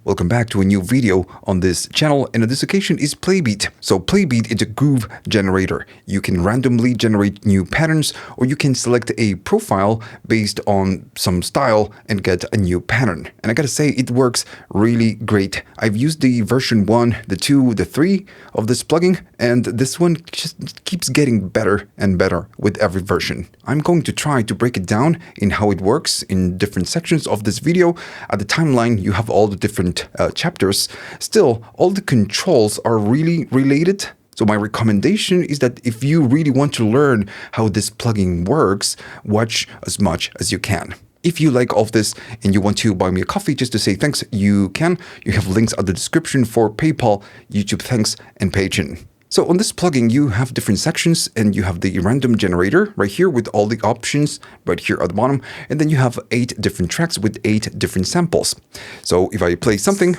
Welcome back to a new video on this channel, and on this occasion is Playbeat. So Playbeat is a groove generator. You can randomly generate new patterns, or you can select a profile based on some style and get a new pattern. And I gotta say, it works really great. I've used the version 1, the 2, the 3 of this plugin, and this one just keeps getting better and better with every version. I'm going to try to break it down in how it works in different sections of this video. At the timeline, you have all the different chapters. Still, all the controls are really related. So my recommendation is that if you really want to learn how this plugin works, watch as much as you can. If you like all of this and you want to buy me a coffee just to say thanks, you can. You have links at the description for PayPal, YouTube Thanks, and Patreon. So on this plugin, you have different sections, and you have the random generator right here with all the options right here at the bottom. And then you have 8 different tracks with 8 different samples. So if I play something,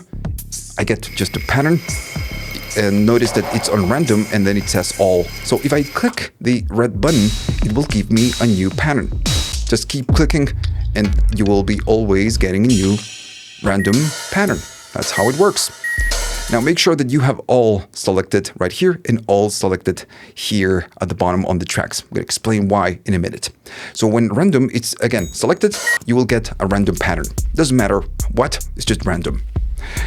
I get just a pattern, and notice that it's on random and then it says all. So if I click the red button, it will give me a new pattern. Just keep clicking and you will be always getting a new random pattern. That's how it works. Now make sure that you have all selected right here and all selected here at the bottom on the tracks. I'm going to explain why in a minute. So when random, it's again selected, you will get a random pattern. Doesn't matter what, it's just random.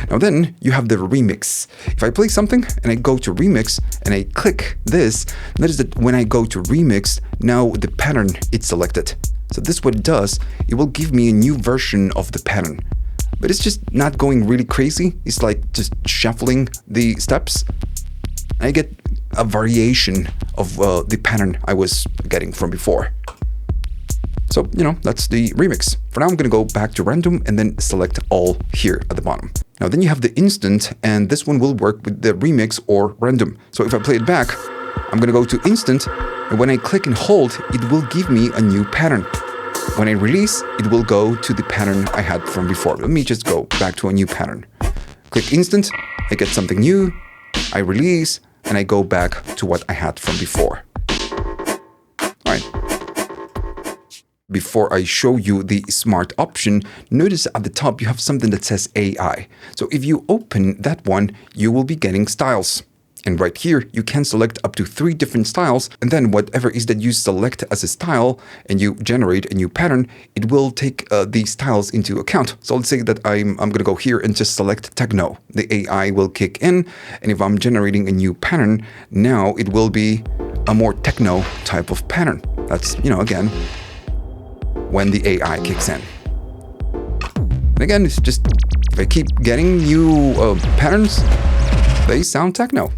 Now then you have the remix. If I play something and I go to remix and I click this, notice that when I go to remix, now the pattern it's selected. So this is what it does. It will give me a new version of the pattern. But it's just not going really crazy. It's like just shuffling the steps. I get a variation of the pattern I was getting from before. So, that's the remix. For now, I'm going to go back to random and then select all here at the bottom. Now, then you have the instant, and this one will work with the remix or random. So if I play it back, I'm going to go to instant, and when I click and hold, it will give me a new pattern. When I release, it will go to the pattern I had from before. Let me just go back to a new pattern. Click instant, I get something new, I release, and I go back to what I had from before. All right. Before I show you the smart option, notice at the top you have something that says AI. So if you open that one, you will be getting styles. And right here, you can select up to 3 different styles, and then whatever is that you select as a style and you generate a new pattern, it will take these styles into account. So let's say that I'm going to go here and just select techno. The AI will kick in, and if I'm generating a new pattern, now it will be a more techno type of pattern. That's, again, when the AI kicks in. And again, it's just, if I keep getting new patterns, they sound techno.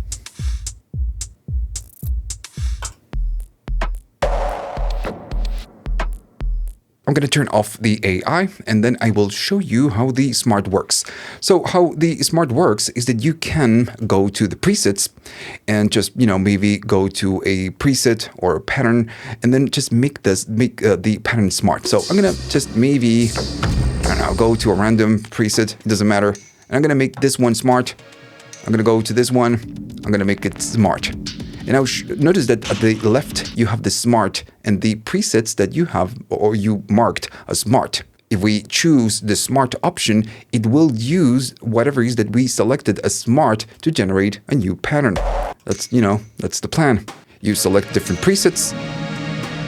I'm going to turn off the AI, and then I will show you how the smart works. So how the smart works is that you can go to the presets and just, maybe go to a preset or a pattern, and then just make the pattern smart. So I'm going to just maybe, go to a random preset. It doesn't matter. And I'm going to make this one smart. I'm going to go to this one. I'm going to make it smart. And now notice that at the left, you have the smart and the presets that you have or you marked as smart. If we choose the smart option, it will use whatever is that we selected as smart to generate a new pattern. That's, that's the plan. You select different presets,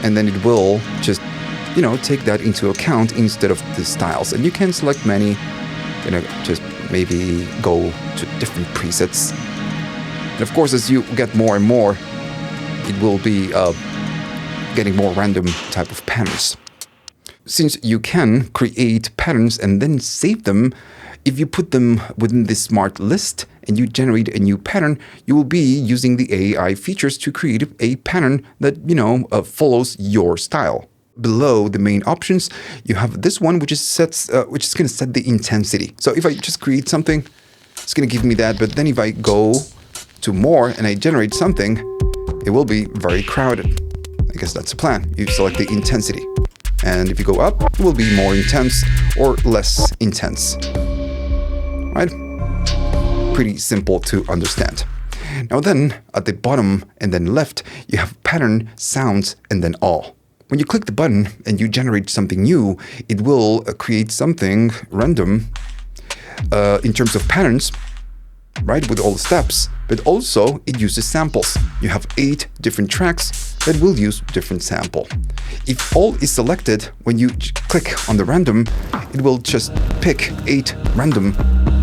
and then it will just, take that into account instead of the styles. And you can select many, just maybe go to different presets. And of course, as you get more and more, it will be getting more random type of patterns. Since you can create patterns and then save them, if you put them within this smart list and you generate a new pattern, you will be using the AI features to create a pattern that, follows your style. Below the main options, you have this one, which is going to set the intensity. So if I just create something, it's going to give me that. But then if I go to more and I generate something, it will be very crowded. I guess that's the plan. You select the intensity. And if you go up, it will be more intense or less intense. Right? Pretty simple to understand. Now then, at the bottom and then left, you have pattern, sounds, and then all. When you click the button and you generate something new, it will create something random in terms of patterns, right, with all the steps, but also it uses samples. You have 8 different tracks that will use different sample. If all is selected, when you click on the random, it will just pick 8 random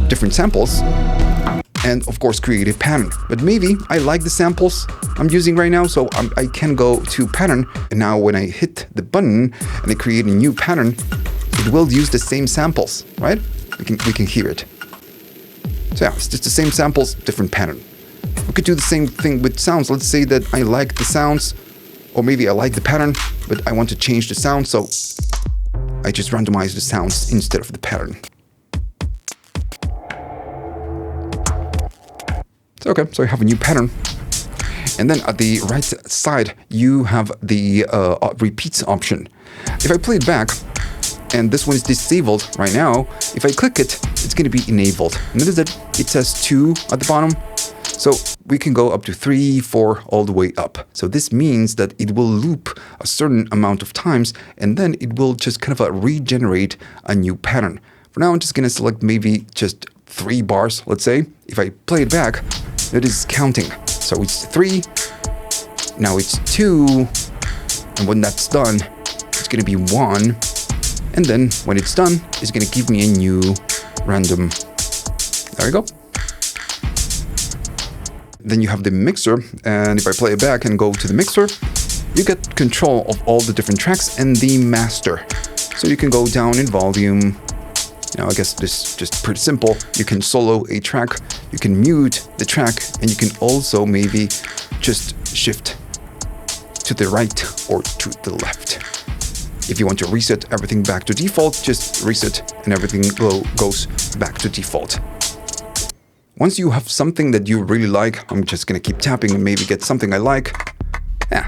different samples and of course create a pattern. But maybe I like the samples I'm using right now, so I can go to pattern, and now when I hit the button and I create a new pattern, it will use the same samples, right? We can hear it. So yeah, it's just the same samples, different pattern. We could do the same thing with sounds. Let's say that I like the sounds, or maybe I like the pattern, but I want to change the sound, so I just randomize the sounds instead of the pattern. So, okay, so I have a new pattern. And then at the right side, you have the repeats option. If I play it back, and this one is disabled right now, if I click it, it's going to be enabled. Notice that it says 2 at the bottom. So we can go up to 3, 4, all the way up. So this means that it will loop a certain amount of times, and then it will just kind of regenerate a new pattern. For now, I'm just going to select maybe just 3 bars, let's say. If I play it back, it is counting. So it's 3, now it's 2, and when that's done, it's going to be 1. And then when it's done, it's going to give me a new random. There we go. Then you have the mixer, and if I play it back and go to the mixer, you get control of all the different tracks and the master. So you can go down in volume. I guess this is just pretty simple. You can solo a track, you can mute the track, and you can also maybe just shift to the right or to the left. If you want to reset everything back to default, just reset and everything goes back to default. Once you have something that you really like, I'm just going to keep tapping and maybe get something I like.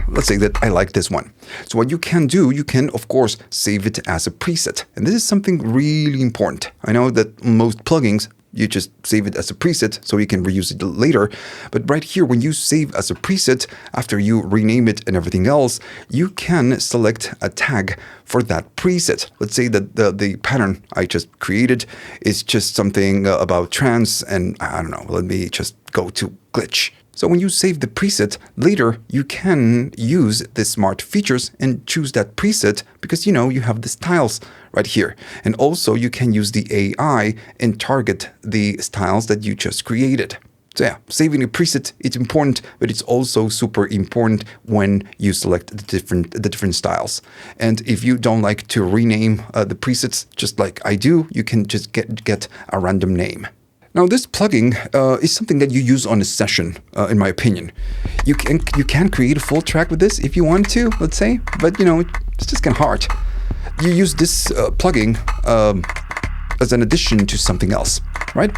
Let's say that I like this one. So what you can do, you can of course save it as a preset. And this is something really important. I know that most plugins, you just save it as a preset so you can reuse it later. But right here, when you save as a preset, after you rename it and everything else, you can select a tag for that preset. Let's say that the pattern I just created is just something about trance, and I don't know, let me just go to glitch. So when you save the preset, later you can use the smart features and choose that preset because you have the styles right here. And also you can use the AI and target the styles that you just created. So yeah, saving a preset, it's important, but it's also super important when you select the different styles. And if you don't like to rename the presets, just like I do, you can just get a random name. Now, this plugin is something that you use on a session, in my opinion. You can create a full track with this if you want to, let's say, but it's just kind of hard. You use this plugin as an addition to something else, right?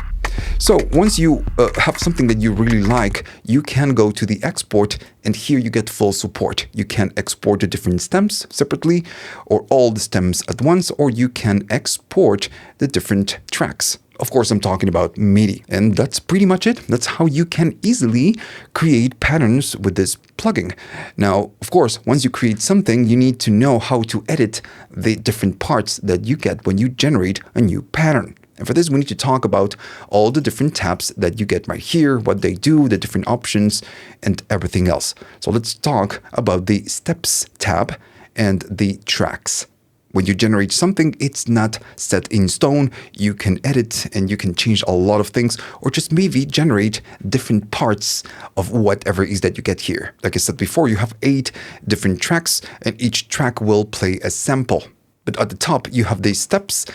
So once you have something that you really like, you can go to the export, and here you get full support. You can export the different stems separately, or all the stems at once, or you can export the different tracks. Of course, I'm talking about MIDI, and that's pretty much it. That's how you can easily create patterns with this plugin. Now, of course, once you create something, you need to know how to edit the different parts that you get when you generate a new pattern. And for this, we need to talk about all the different tabs that you get right here, what they do, the different options, and everything else. So let's talk about the Steps tab and the Tracks. When you generate something, it's not set in stone. You can edit and you can change a lot of things, or just maybe generate different parts of whatever it is that you get here. Like I said before, you have 8 different tracks, and each track will play a sample. But at the top, you have the Steps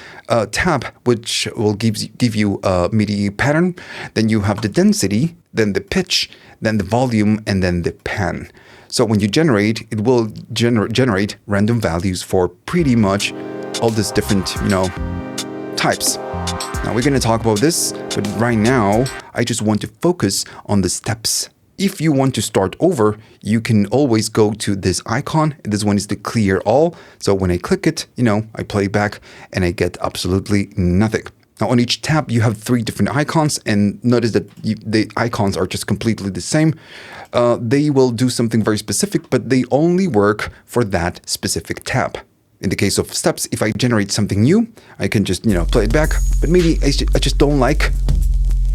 tab, which will give you a MIDI pattern. Then you have the density, then the pitch, then the volume, and then the pan. So when you generate, it will generate random values for pretty much all these different, types. Now we're going to talk about this, but right now, I just want to focus on the steps. If you want to start over, you can always go to this icon. This one is the clear all. So when I click it, I play back and I get absolutely nothing. Now on each tab, you have 3 different icons, and notice that the icons are just completely the same. They will do something very specific, but they only work for that specific tab. In the case of steps, if I generate something new, I can just, play it back. But maybe I just don't like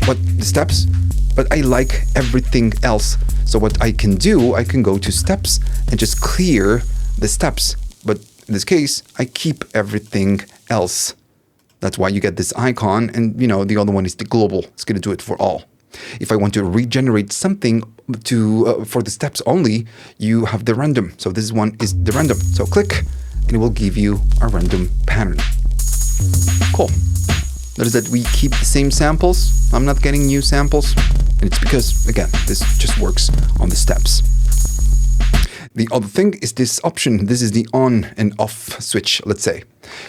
the steps, but I like everything else. So what I can do, I can go to steps and just clear the steps. But in this case, I keep everything else. That's why you get this icon, and the other one is the global. It's going to do it for all. If I want to regenerate something for the steps only, you have the random. So this one is the random. So click, and it will give you a random pattern. Cool. Notice that we keep the same samples. I'm not getting new samples, and it's because, again, this just works on the steps. The other thing is this option. This is the on and off switch, let's say.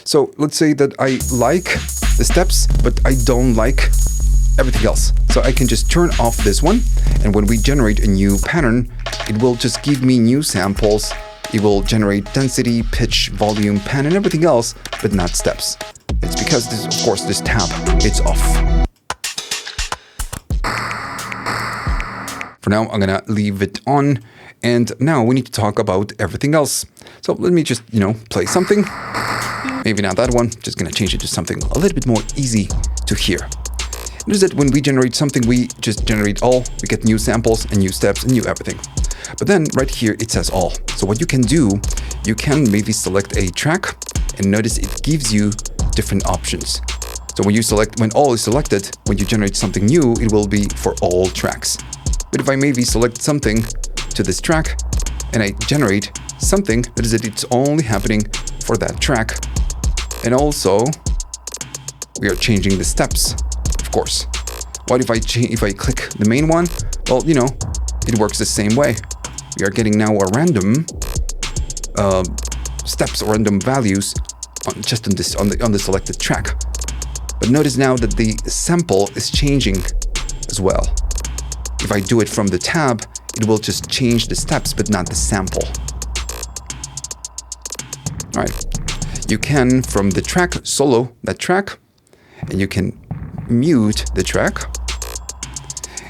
So let's say that I like the steps, but I don't like everything else. So I can just turn off this one, and when we generate a new pattern, it will just give me new samples. It will generate density, pitch, volume, pan, and everything else, but not steps. It's because, of course, this tab, it's off. For now, I'm gonna leave it on. And now we need to talk about everything else. So let me just, play something. Maybe not that one. Just gonna change it to something a little bit more easy to hear. Notice that when we generate something, we just generate all. We get new samples and new steps and new everything. But then right here, it says all. So what you can do, you can maybe select a track, and notice it gives you different options. So when all is selected, when you generate something new, it will be for all tracks. But if I maybe select something to this track and I generate something, that is that it's only happening for that track. And also we are changing the steps, of course. What if I click the main one? Well, it works the same way. We are getting now a random steps or random values on the selected track. But notice now that the sample is changing as well. If I do it from the tab, it will just change the steps, but not the sample. All right. You can, from the track, solo that track, and you can mute the track.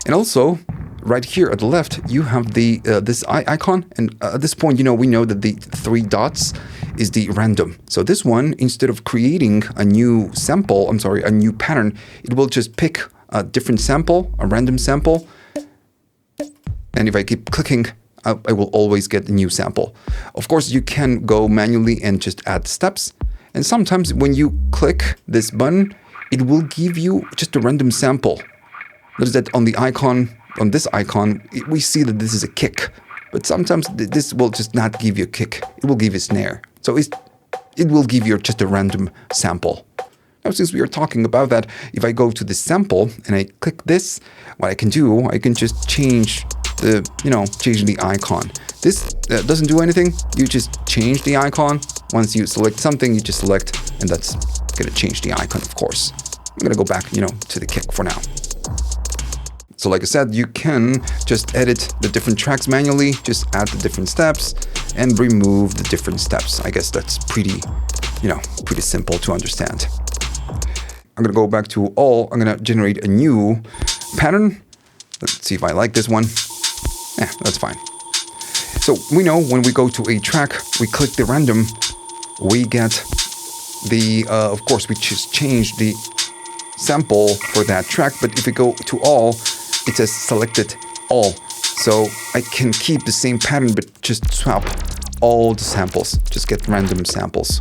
And also, right here at the left, you have the this icon. And at this point, we know that the 3 dots is the random. So this one, instead of creating a new a new pattern, it will just pick a different sample, a random sample. And if I keep clicking, I will always get a new sample. Of course, you can go manually and just add steps. And sometimes when you click this button, it will give you just a random sample. Notice that on this icon, we see that this is a kick. But sometimes this will just not give you a kick. It will give you a snare. So it will give you just a random sample. Now, since we are talking about that, if I go to the sample and I click this, what I can do, I can just change the icon. This doesn't do anything. You just change the icon. Once you select something, you just select, and that's gonna change the icon, of course. I'm gonna go back, to the kick for now. So like I said, you can just edit the different tracks manually, just add the different steps and remove the different steps. I guess that's pretty simple to understand. I'm gonna go back to all. I'm gonna generate a new pattern. Let's see if I like this one. Yeah, that's fine. So we know when we go to a track, we click the random, we get the, of course, we just change the sample for that track. But if we go to all, it says selected all. So I can keep the same pattern, but just swap all the samples, just get random samples.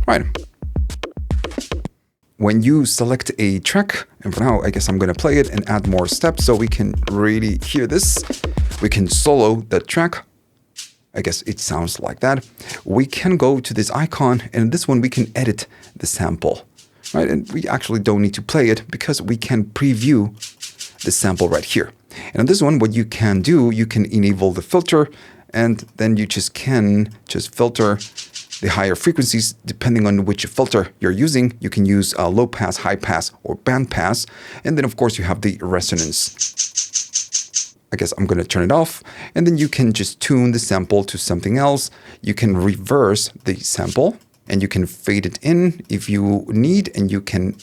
Right. When you select a track, and for now, I guess I'm going to play it and add more steps so we can really hear this. We can solo that track. I guess it sounds like that. We can go to this icon, and in this one, we can edit the sample, right? And we actually don't need to play it because we can preview the sample right here. And on this one, what you can do, you can enable the filter, and then you can filter the higher frequencies depending on which filter you're using. You can use a low pass, high pass, or band pass. And then, of course, you have the resonance. I guess I'm going to turn it off. And then you can just tune the sample to something else. You can reverse the sample, and you can fade it in if you need, and you can,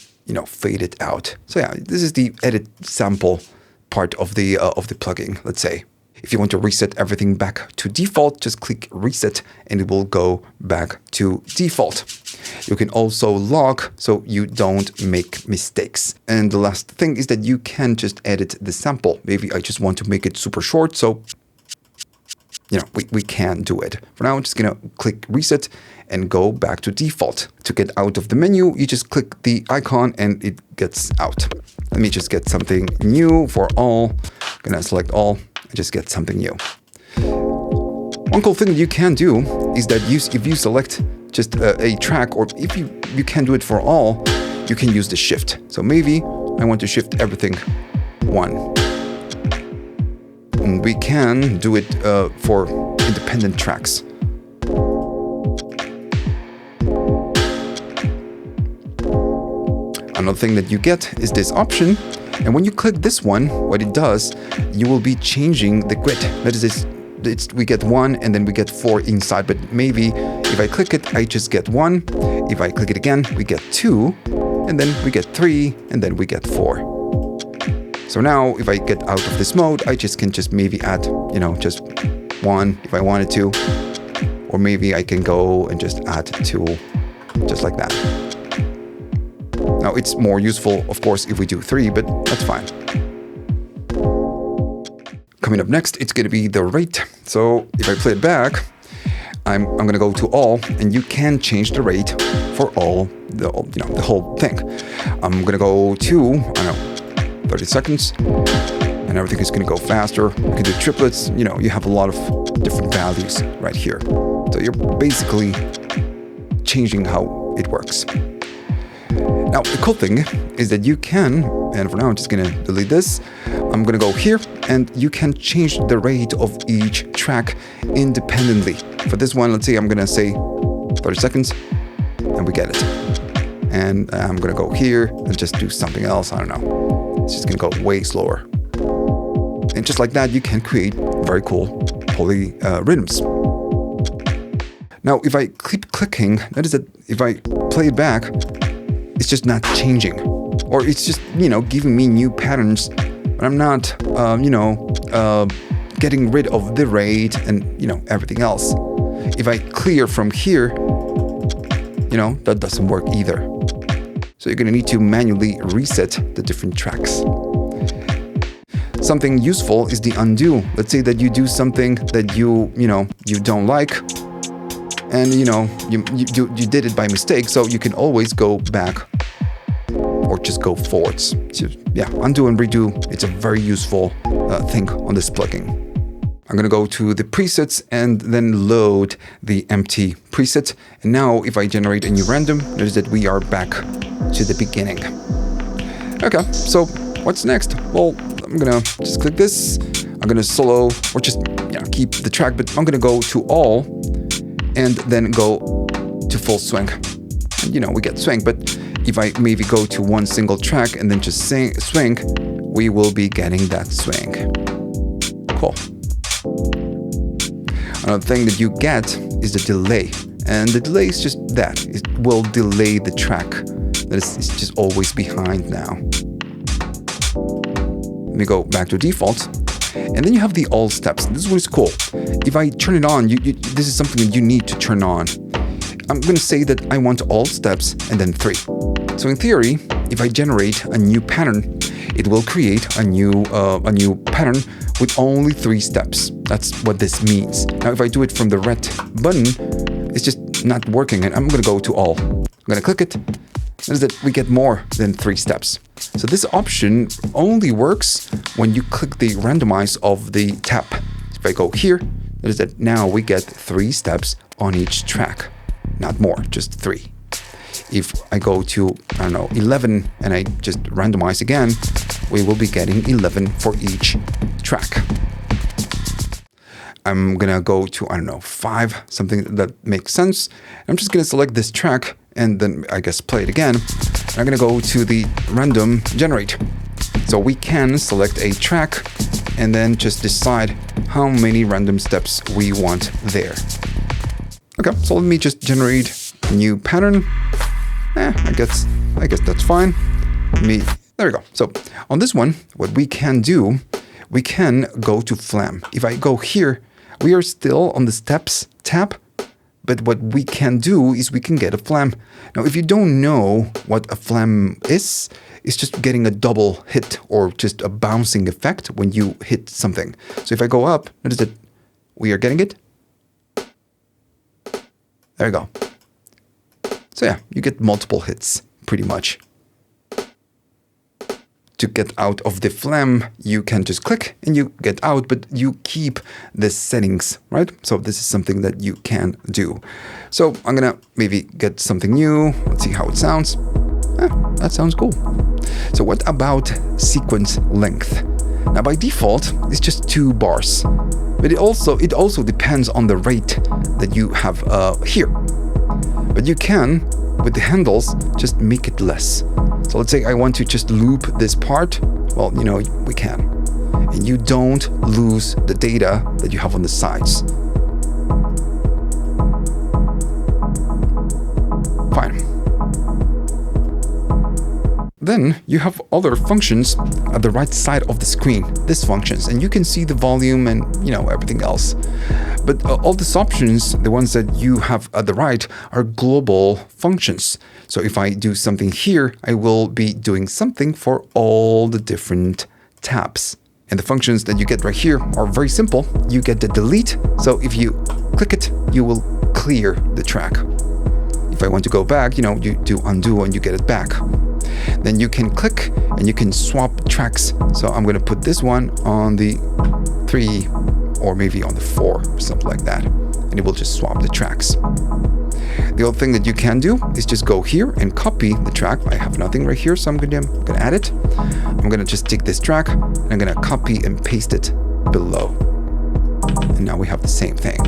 fade it out. So yeah, this is the edit sample part of the plugin, let's say. If you want to reset everything back to default, just click reset and it will go back to default. You can also log so you don't make mistakes. And the last thing is that you can just edit the sample. Maybe I just want to make it super short, so we can do it. For now, I'm just gonna click reset and go back to default. To get out of the menu, you just click the icon and it gets out. Let me just get something new for all. I'm gonna select all and just get something new. One cool thing you can do is that if you select just a track, or if you can do it for all, you can use the shift. So maybe I want to shift everything one. And we can do it for independent tracks. Another thing that you get is this option. And when you click this one, what it does, you will be changing the grid. That is, we get 1 and then we get 4 inside. But maybe if I click it, I just get 1. If I click it again, we get 2. And then we get 3. And then we get 4. So now if I get out of this mode, I can maybe add, just 1 if I wanted to. Or maybe I can go and just add 2, just like that. Now it's more useful, of course, if we do 3, but that's fine. Coming up next, it's going to be the rate. So if I play it back, I'm going to go to all, and you can change the rate for all, the whole thing. I'm going to go to, 30 seconds, and everything is going to go faster. You can do triplets. You have a lot of different values right here. So you're basically changing how it works. Now, the cool thing is that you can, and for now I'm just going to delete this. I'm going to go here, and you can change the rate of each track independently. For this one, let's say I'm going to say 30 seconds, and we get it. And I'm going to go here and just do something else. I don't know. It's just going to go way slower. And just like that, you can create very cool poly rhythms. Now, if I keep clicking, that is that if I play it back, it's just not changing, or it's just, giving me new patterns, but I'm not, getting rid of the rate and, everything else. If I clear from here, that doesn't work either. So you're going to need to manually reset the different tracks. Something useful is the undo. Let's say that you do something that you don't like, and you did it by mistake, so you can always go back or just go forwards. So, undo and redo. It's a very useful thing on this plugin. I'm gonna go to the presets and then load the empty preset. And now if I generate a new random, notice that we are back to the beginning. Okay, so what's next? Well, I'm gonna just click this. I'm gonna solo, or just keep the track, but I'm gonna go to all and then go to full swing. And, we get swing, but if I maybe go to one single track and then just swing, we will be getting that swing. Cool. Another thing that you get is the delay. And the delay is just that. It will delay the track. That is, it's just always behind now. Let me go back to default. And then you have the all steps. This one is cool. If I turn it on, this is something that you need to turn on. I'm going to say that I want all steps and then 3. So in theory, if I generate a new pattern, it will create a new pattern with only 3 steps. That's what this means. Now, if I do it from the red button, it's just not working, and I'm going to go to all. I'm going to click it. Notice that we get more than 3 steps. So this option only works when you click the randomize of the tab. If I go here, notice that now we get 3 steps on each track. Not more, just 3. If I go to, 11 and I just randomize again, we will be getting 11 for each track. I'm gonna go to, 5, something that makes sense. I'm just gonna select this track and then I guess play it again. And I'm gonna go to the random generate. So we can select a track and then just decide how many random steps we want there. Okay, so let me just generate a new pattern. I guess that's fine. There we go. So on this one, what we can do, we can go to Flam. If I go here, we are still on the Steps tab, but what we can do is we can get a Flam. Now, if you don't know what a Flam is, it's just getting a double hit or just a bouncing effect when you hit something. So if I go up, notice that we are getting it. There you go. So yeah, you get multiple hits pretty much. To get out of the Flam, you can just click and you get out, but you keep the settings, right? So this is something that you can do. So I'm gonna maybe get something new. Let's see how it sounds. That sounds cool. So what about sequence length? Now by default, it's just 2 bars, but it also depends on the rate that you have here. But you can, with the handles, just make it less. So let's say I want to just loop this part. Well, you know, we can. And you don't lose the data that you have on the sides. Fine. Then you have other functions at the right side of the screen, these functions, and you can see the volume and, you know, everything else. But all these options, the ones that you have at the right, are global functions. So if I do something here, I will be doing something for all the different tabs. And the functions that you get right here are very simple. You get the delete. So if you click it, you will clear the track. If I want to go back, you know, you do undo and you get it back. Then you can click and you can swap tracks. So I'm going to put this one on the 3 or maybe on the 4 or something like that. And it will just swap the tracks. The other thing that you can do is just go here and copy the track. I have nothing right here, so I'm gonna add it. I'm gonna just take this track and I'm gonna copy and paste it below. And now we have the same thing.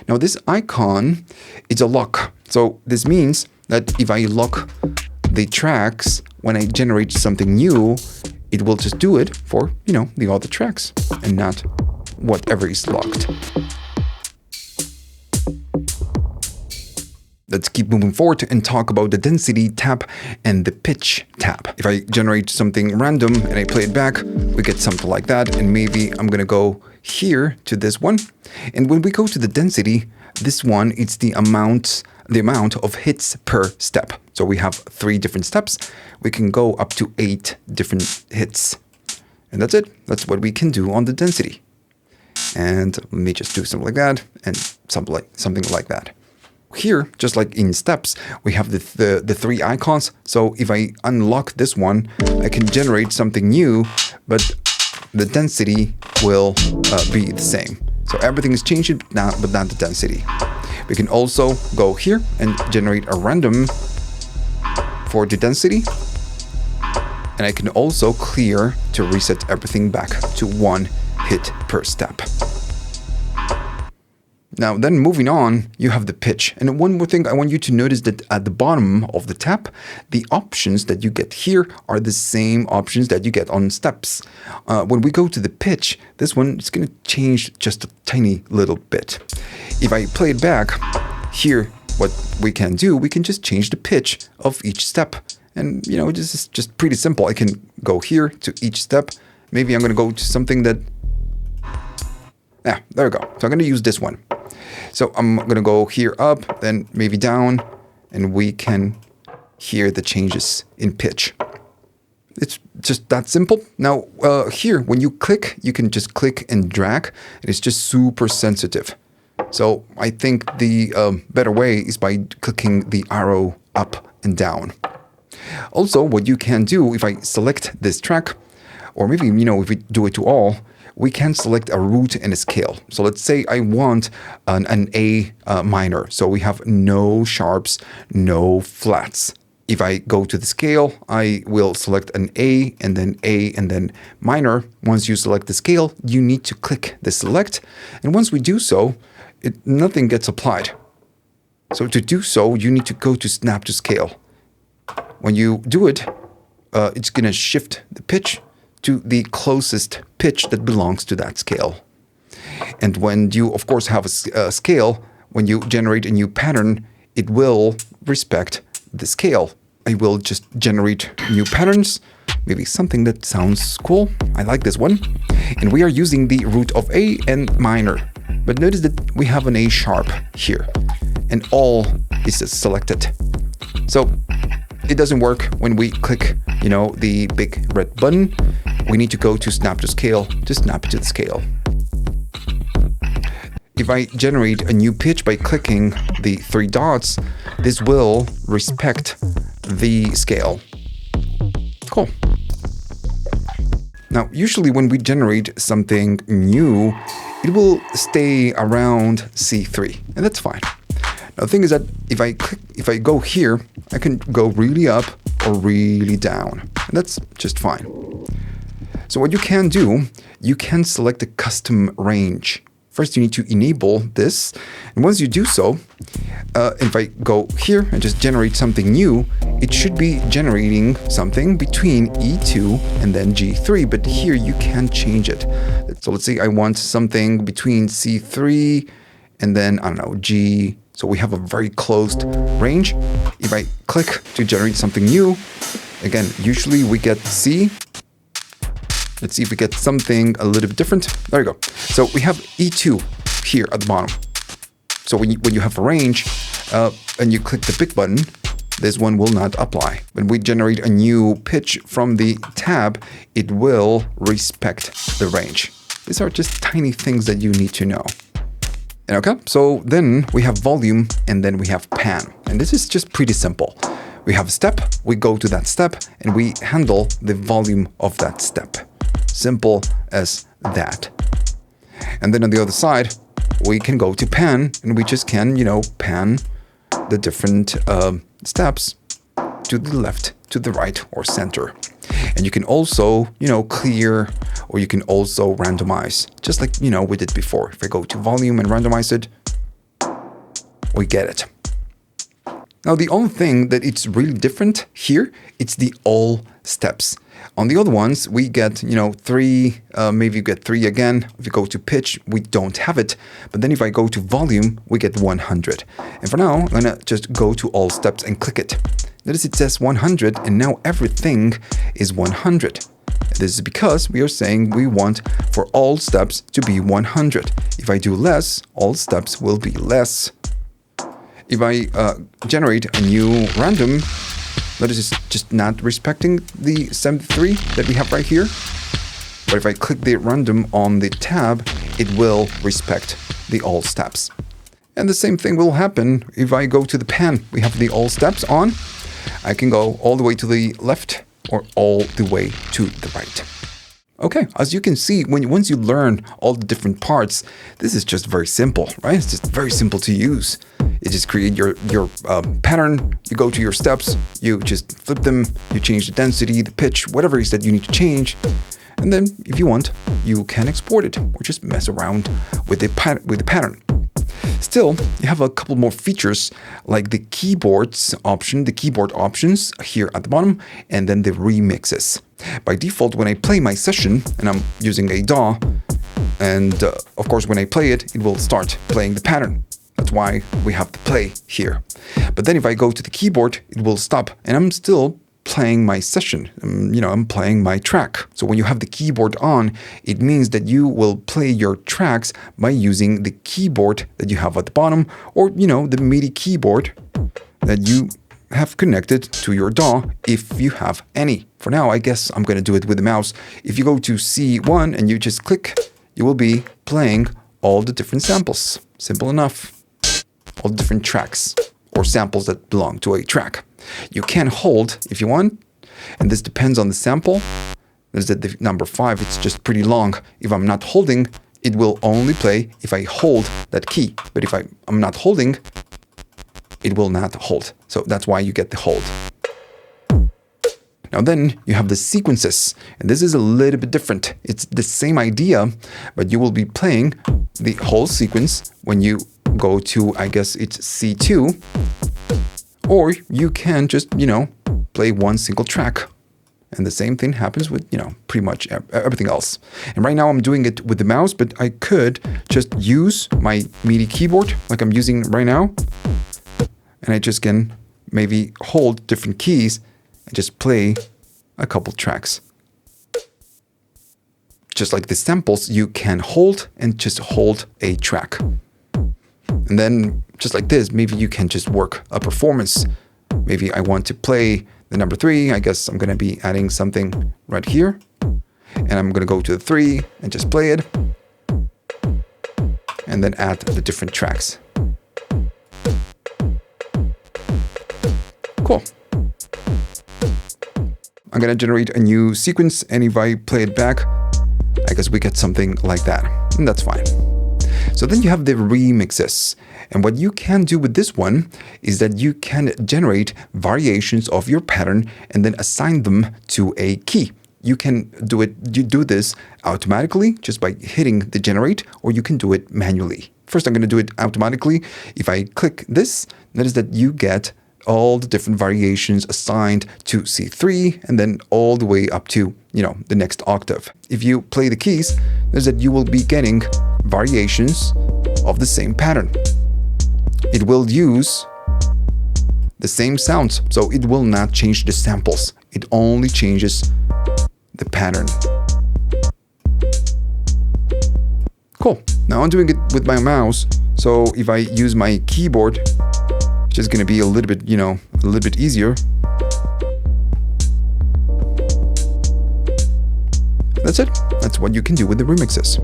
Now this icon is a lock. So this means that if I lock the tracks, when I generate something new, it will just do it for, you know, the other tracks and not whatever is locked. Let's keep moving forward and talk about the density tab and the pitch tab. If I generate something random and I play it back, we get something like that. And maybe I'm going to go here to this one. And when we go to the density, this one, it's the amount of hits per step. So we have 3 different steps. We can go up to 8 different hits. And that's it. That's what we can do on the density. And let me just do something like that and something like that. Here, just like in steps, we have the 3 icons. So if I unlock this one, I can generate something new, but the density will be the same. So everything is changing now, but not the density. We can also go here and generate a random for the density. And I can also clear to reset everything back to 1 hit per step. Now, then moving on, you have the pitch. And one more thing, I want you to notice that at the bottom of the tab, the options that you get here are the same options that you get on steps. When we go to the pitch, this one is going to change just a tiny little bit. If I play it back, here, what we can do, we can just change the pitch of each step. And, you know, this is just pretty simple. I can go here to each step. Maybe I'm going to go to something that... Yeah, there we go. So I'm going to use this one. So I'm going to go here up, then maybe down, and we can hear the changes in pitch. It's just that simple. Now, here, when you click, you can just click and drag, and it's just super sensitive. So I think the better way is by clicking the arrow up and down. Also, what you can do, if I select this track, or maybe, you know, if we do it to all, we can select a root and a scale. So let's say I want an A minor. So we have no sharps, no flats. If I go to the scale, I will select an A and then minor. Once you select the scale, you need to click the select. And once we do so, nothing gets applied. So to do so, you need to go to snap to scale. When you do it, it's going to shift the pitch to the closest pitch that belongs to that scale. And when you, of course, have a scale, when you generate a new pattern, it will respect the scale. I will just generate new patterns, maybe something that sounds cool. I like this one. And we are using the root of A and minor. But notice that we have an A sharp here. And all is selected. So it doesn't work when we click, the big red button. We need to go to snap to scale to snap to the scale. If I generate a new pitch by clicking the 3 dots, this will respect the scale. Cool. Now, usually when we generate something new, it will stay around C3, and that's fine. Now, the thing is that if I go here, I can go really up or really down, and that's just fine. So what you can do, you can select a custom range. First, you need to enable this, and once you do so, if I go here and just generate something new, it should be generating something between E2 and then G3, but here you can change it. So let's say I want something between C3 and then, I don't know, G. So we have a very closed range. If I click to generate something new, again, usually we get C. Let's see if we get something a little bit different. There you go. So we have E2 here at the bottom. So when you have a range and you click the big button, this one will not apply. When we generate a new pitch from the tab, it will respect the range. These are just tiny things that you need to know. And okay, so then we have volume and then we have pan. And this is just pretty simple. We have a step, we go to that step, and we handle the volume of that step. Simple as that. And then on the other side, we can go to pan, and we just can, pan the different steps to the left, to the right, or center. And you can also, clear, or you can also randomize, just like, we did before. If I go to volume and randomize it, we get it. Now, the only thing that it's really different here, it's the all steps. On the other ones, we get, 3, maybe you get 3 again. If you go to pitch, we don't have it. But then if I go to volume, we get 100. And for now, I'm going to just go to all steps and click it. Notice it says 100, and now everything is 100. This is because we are saying we want for all steps to be 100. If I do less, all steps will be less. If I generate a new random, notice it's just not respecting the 73 that we have right here. But if I click the random on the tab, it will respect the all steps. And the same thing will happen if I go to the pan. We have the all steps on. I can go all the way to the left or all the way to the right. Okay, as you can see, once you learn all the different parts, this is just very simple, right? It's just very simple to use. You just create your pattern, you go to your steps, you just flip them, you change the density, the pitch, whatever it is that you need to change. And then if you want, you can export it or just mess around with the pattern. Still, you have a couple more features like the keyboard options here at the bottom, and then the remixes. By default, when I play my session, and I'm using a DAW, and of course when I play it, it will start playing the pattern. That's why we have the play here. But then if I go to the keyboard, it will stop, and I'm still playing my session. I'm playing my track. So when you have the keyboard on, it means that you will play your tracks by using the keyboard that you have at the bottom, or the MIDI keyboard that you have connected to your DAW if you have any. For now, I guess I'm going to do it with the mouse. If you go to C1 and you just click, you will be playing all the different samples. Simple enough. All the different tracks or samples that belong to a track. You can hold if you want, and this depends on the sample. There's the number 5, it's just pretty long. If I'm not holding, it will only play if I hold that key. But if I'm not holding, it will not hold. So that's why you get the hold. Now then you have the sequences, and this is a little bit different. It's the same idea, but you will be playing the whole sequence when you go to, I guess it's C2, or you can just, play one single track. And the same thing happens with, pretty much everything else. And right now I'm doing it with the mouse, but I could just use my MIDI keyboard like I'm using right now. And I just can maybe hold different keys and just play a couple tracks. Just like the samples, you can hold and just hold a track. And then just like this, maybe you can just work a performance. Maybe I want to play the number 3. I guess I'm going to be adding something right here. And I'm going to go to the 3 and just play it. And then add the different tracks. Cool. I'm going to generate a new sequence, and if I play it back, I guess we get something like that, and that's fine. So then you have the remixes. And what you can do with this one is that you can generate variations of your pattern and then assign them to a key. You can do this automatically just by hitting the generate, or you can do it manually. First, I'm going to do it automatically. If I click this, notice that you get all the different variations assigned to C3 and then all the way up to, the next octave. If you play the keys, notice that you will be getting variations of the same pattern. It will use the same sounds, so it will not change the samples. It only changes the pattern. Cool. Now I'm doing it with my mouse, so if I use my keyboard, it's just going to be a little bit easier. That's it. That's what you can do with the remixes.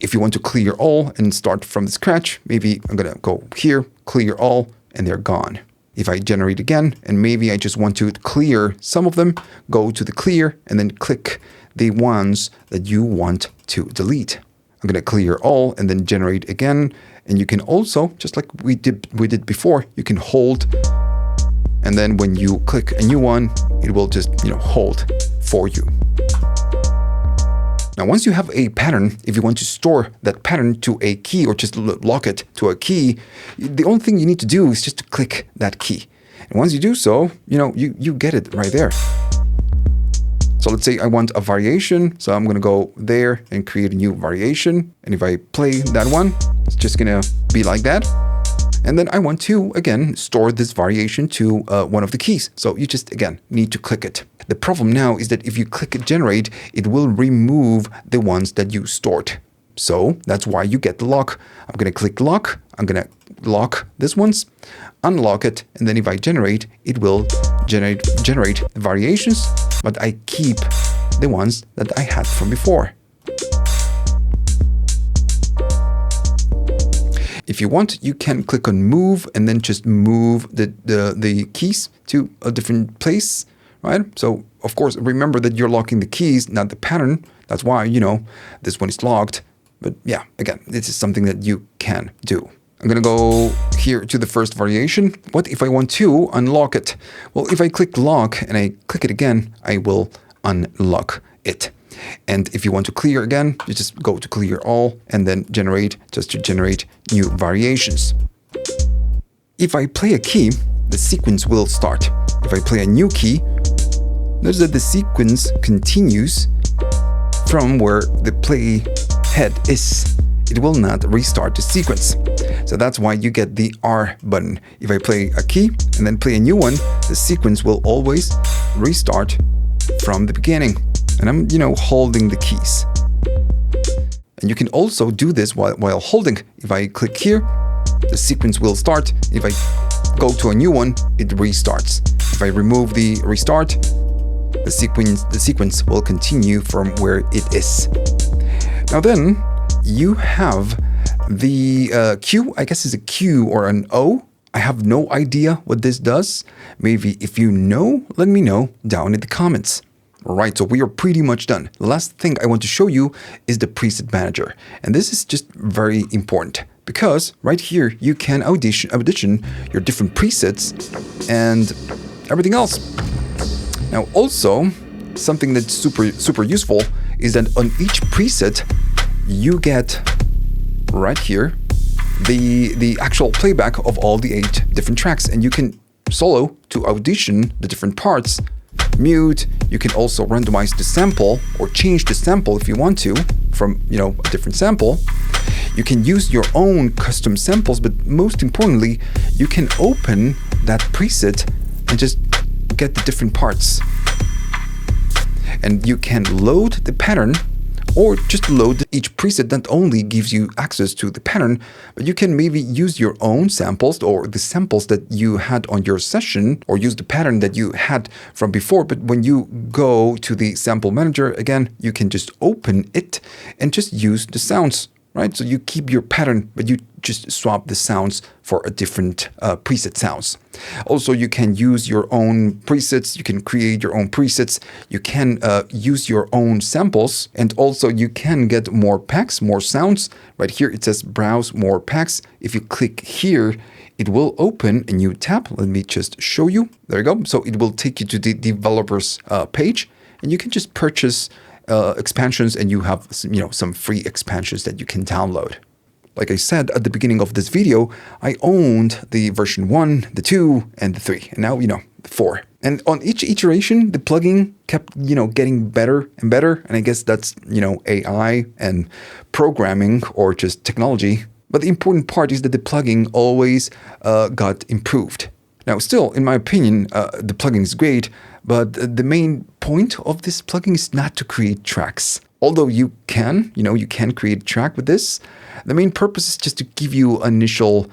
If you want to clear all and start from the scratch, maybe I'm going to go here, clear all, and they're gone. If I generate again, and maybe I just want to clear some of them, go to the clear and then click the ones that you want to delete. I'm going to clear all and then generate again. And you can also, just like we did before, you can hold, and then when you click a new one, it will just hold for you. Now, once you have a pattern, if you want to store that pattern to a key or just lock it to a key, the only thing you need to do is just to click that key. And once you do so, you get it right there. So let's say I want a variation. So I'm going to go there and create a new variation. And if I play that one, it's just going to be like that. And then I want to, again, store this variation to one of the keys. So you just, again, need to click it. The problem now is that if you click generate, it will remove the ones that you stored. So that's why you get the lock. I'm going to click lock. I'm going to lock this ones, unlock it. And then if I generate, it will generate the variations, but I keep the ones that I had from before. If you want, you can click on move and then just move the keys to a different place, right? So of course, remember that you're locking the keys, not the pattern. That's why, this one is locked. But yeah, again, this is something that you can do. I'm going to go here to the first variation. What if I want to unlock it? Well, if I click lock and I click it again, I will unlock it. And if you want to clear again, you just go to clear all and then generate, just to generate new variations. If I play a key, the sequence will start. If I play a new key, notice that the sequence continues from where the play head is. It will not restart the sequence. So that's why you get the R button. If I play a key and then play a new one, the sequence will always restart from the beginning. And I'm, holding the keys. And you can also do this while holding. If I click here, the sequence will start. If I go to a new one, it restarts. If I remove the restart, the sequence will continue from where it is. Now then, you have the Q, I guess is a Q or an O. I have no idea what this does. Maybe if you know, let me know down in the comments. All right, so we are pretty much done. The last thing I want to show you is the preset manager. And this is just very important because right here you can audition your different presets and everything else. Now also, something that's super useful is that on each preset you get right here the actual playback of all the 8 different tracks, and you can solo to audition the different parts. Mute, you can also randomize the sample or change the sample if you want to from, a different sample. You can use your own custom samples, but most importantly, you can open that preset and just get the different parts. and you can load the pattern or just load each preset that only gives you access to the pattern, but you can maybe use your own samples or the samples that you had on your session, or use the pattern that you had from before. But when you go to the sample manager, again, you can just open it and just use the sounds, right? So you keep your pattern, but you just swap the sounds for a different preset sounds. Also, you can use your own presets. You can create your own presets. You can use your own samples, and also you can get more packs, more sounds. Right here, it says browse more packs. If you click here, it will open a new tab. Let me just show you. There you go. So it will take you to the developers page, and you can just purchase expansions, and you have some free expansions that you can download. Like I said at the beginning of this video, I owned the version 1, the 2, and the 3, and now, the 4. And on each iteration, the plugin kept, getting better and better. And I guess that's, AI and programming or just technology. But the important part is that the plugin always got improved. Now, still, in my opinion, the plugin is great, but the main point of this plugin is not to create tracks. Although you can create a track with this, the main purpose is just to give you initial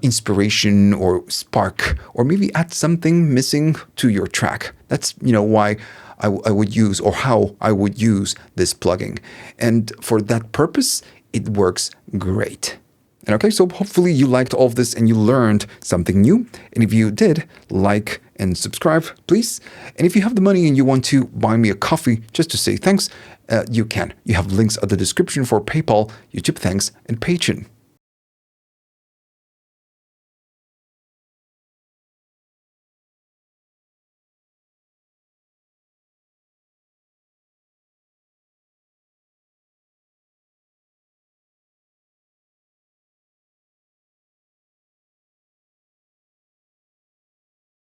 inspiration or spark, or maybe add something missing to your track. That's, why I would use, or how I would use this plugin. And for that purpose, it works great. And okay, so hopefully you liked all of this and you learned something new. And if you did, like and subscribe, please. And if you have the money and you want to buy me a coffee just to say thanks, you can. You have links at the description for PayPal, YouTube Thanks, and Patreon.